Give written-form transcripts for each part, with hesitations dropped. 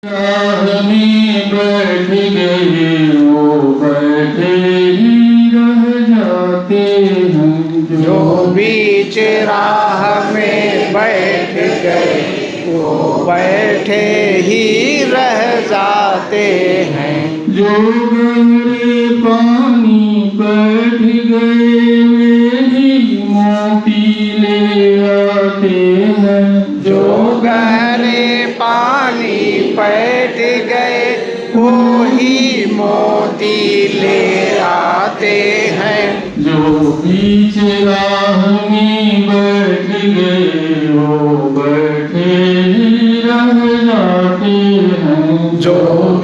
राह में बैठ गए वो बैठे ही रह जाते हैं। जो बीच राह में बैठ गए वो बैठे ही रह जाते हैं। जो गहरे पानी बैठ गए वे ही मोती ले आते हैं। जो गहरे पानी बैठ गए वो ही मोती ले आते हैं। जो बीच राह में बैठ गए वो बैठे ही रह जाते हैं। जो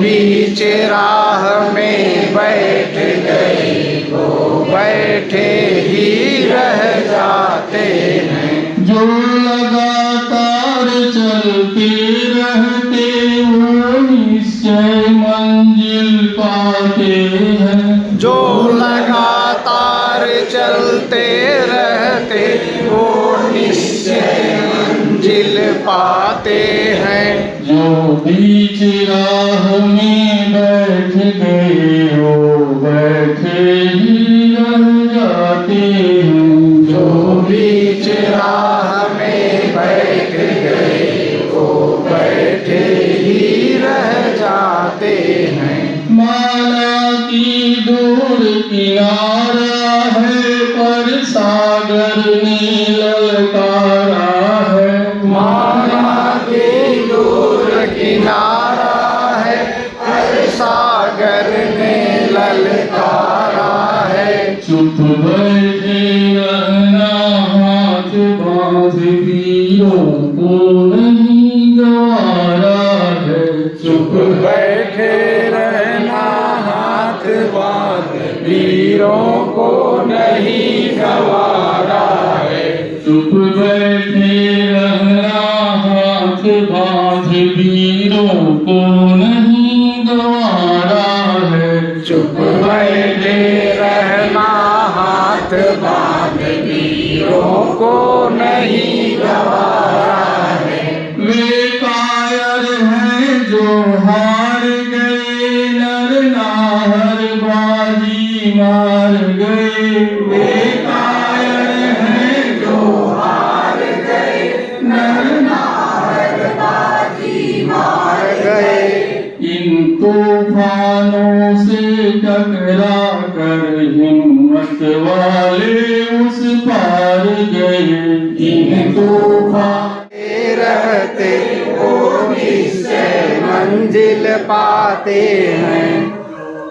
बीच राह में बैठ गए वो बैठे ही रह जाते हैं। जो लगातार चलते रहते वो निश्चय मंजिल पाते हैं। जो लगातार चलते रहते वो निश्चय मंजिल पाते हैं। जो बीच राह में बैठ गए वो बैठे ही रह जाते हैं। जो बीच राह में बैठ गए वो बैठे ही रह जाते हैं। माला की दूर किनारा है पर सागर ने ललकारा है। माला की दूर किनारा है पर सागर ने ललकारा है। चुप बैठे रहना हाथ बांध वीरों को नहीं गवारा है। चुप बैठे रहना हाथ बांध वीरों को नहीं गवारा है। चुप बैठे रहना हाथ बांध वीरों को नहीं गवारा है। चुप बैठे रहना हाथ बांध वीरों को नहीं गवारा है। वे कायर हैं जो हार गए नर नाहर बाजी मार गए। वे कायर हैं जो हार गए नर नाहर बाजी मार गए। इन तूफानों से टकरा कर हिम्मत वाले उस पार गए। इन तूफान रहते वो निश्चय मंजिल पाते हैं।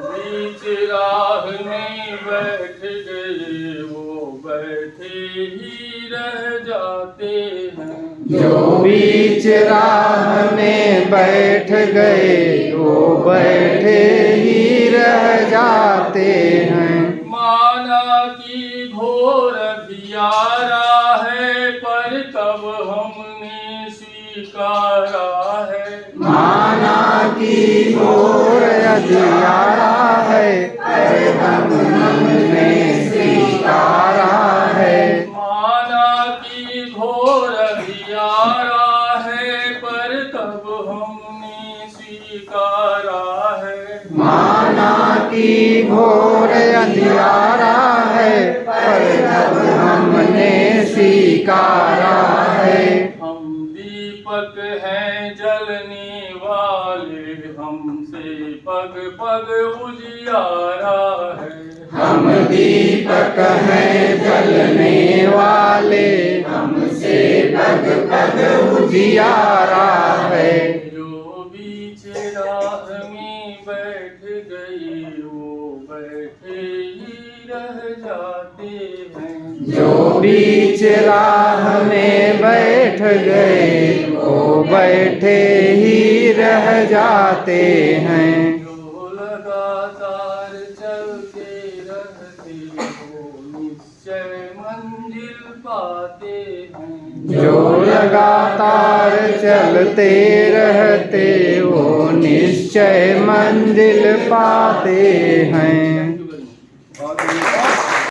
बीच राह में बैठ गए वो बैठे ही रह जाते हैं। जो बीच राह में बैठ गए वो बैठे ही रह जाते हैं। माना की घोर दियारा है पर तब हमने स्वीकारा है। माना की घोर अंधियारा है पर हमने स्वीकारा है। माना की घोर अंधियारा है पर तब हमने स्वीकारा है। माना की घोर अंधियारा है पर तब हमने स्वीकारा है। हम दीपक हैं जलने वाले हमसे पग पग उजियारा है। हम दीपक हैं जलने वाले हमसे पग पग उजियारा है। जो बीच राह में बैठ गए वो बैठे ही रह जाते हैं। जो बीच राह में बैठ गए वो बैठे ही रह जाते हैं। जो लगातार चलते रहते वो निश्चय मंजिल पाते हैं। जो लगातार चलते रहते वो निश्चय मंजिल पाते हैं।